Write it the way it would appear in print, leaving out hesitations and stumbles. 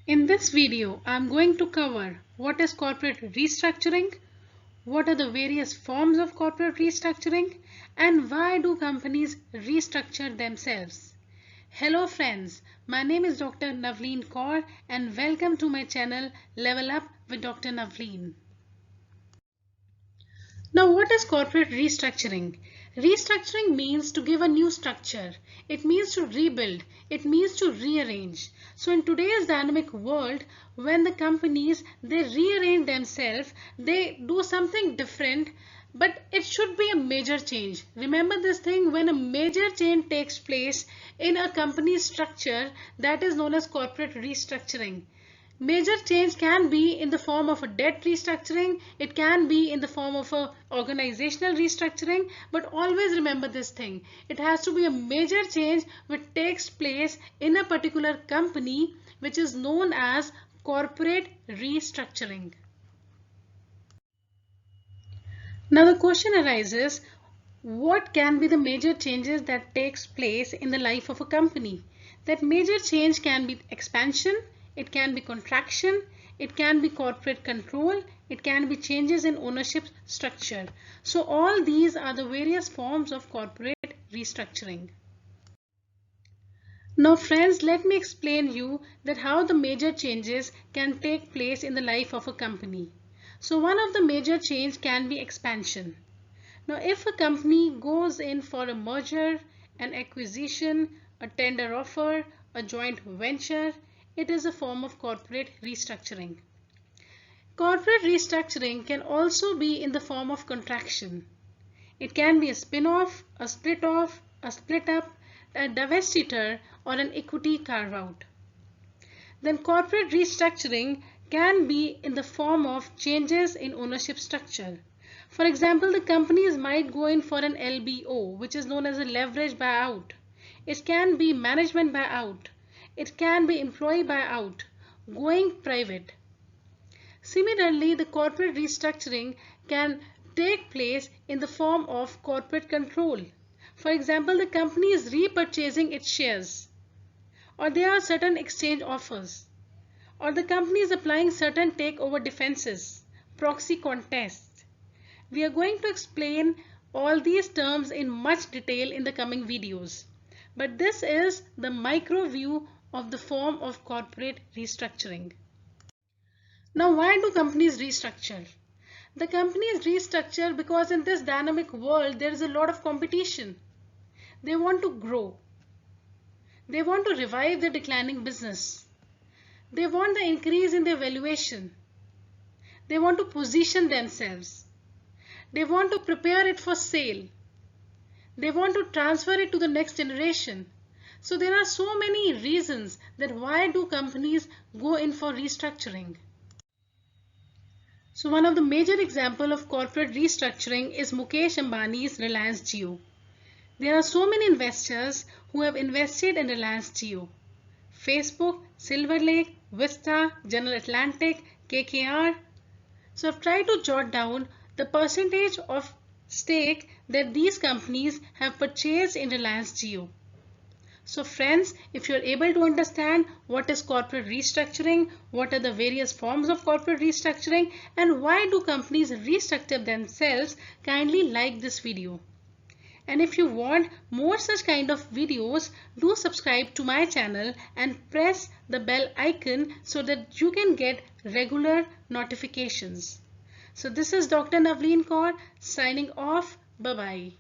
In this video, I am going to cover what is corporate restructuring, what are the various forms of corporate restructuring, and why do companies restructure themselves. Hello friends, my name is Dr. Navleen Kaur and welcome to my channel Level Up with Dr. Navleen. Now, what is corporate restructuring? Restructuring means to give a new structure. It means to rebuild. It means to rearrange. So in today's dynamic world, when the companies, they rearrange themselves, they do something different, but it should be a major change. Remember this thing, when a major change takes place in a company's structure, that is known as corporate restructuring. Major change can be in the form of a debt restructuring, it can be in the form of a organizational restructuring, but always remember this thing. It has to be a major change which takes place in a particular company, which is known as corporate restructuring. Now the question arises, what can be the major changes that takes place in the life of a company? That major change can be expansion, it can be contraction, it can be corporate control, it can be changes in ownership structure. So all these are the various forms of corporate restructuring. Now friends, let me explain you that how the major changes can take place in the life of a company. So one of the major change can be expansion. Now if a company goes in for a merger, an acquisition, a tender offer, a joint venture, it is a form of corporate restructuring. Corporate restructuring can also be in the form of contraction. It can be a spin-off, a split-off, a split-up, a divestiture, or an equity carve-out. Then corporate restructuring can be in the form of changes in ownership structure. For example, the companies might go in for an LBO, which is known as a leverage buyout. It can be management buyout. It can be employee buyout, going private. Similarly, the corporate restructuring can take place in the form of corporate control. For example, the company is repurchasing its shares, or there are certain exchange offers, or the company is applying certain takeover defenses, proxy contests. We are going to explain all these terms in much detail in the coming videos. But this is the micro view of the form of corporate restructuring. Now, why do companies restructure? The companies restructure because in this dynamic world, there is a lot of competition. They want to grow. They want to revive their declining business. They want the increase in their valuation. They want to position themselves. They want to prepare it for sale. They want to transfer it to the next generation. So there are so many reasons that why do companies go in for restructuring. So one of the major example of corporate restructuring is Mukesh Ambani's Reliance Jio. There are so many investors who have invested in Reliance Jio. Facebook, Silver Lake, Vista, General Atlantic, KKR. So I've tried to jot down the percentage of stake that these companies have purchased in Reliance Jio. So friends, if you're able to understand what is corporate restructuring, what are the various forms of corporate restructuring, and why do companies restructure themselves, kindly like this video. And if you want more such kind of videos, do subscribe to my channel and press the bell icon so that you can get regular notifications. So this is Dr. Navleen Kaur signing off. Bye-bye.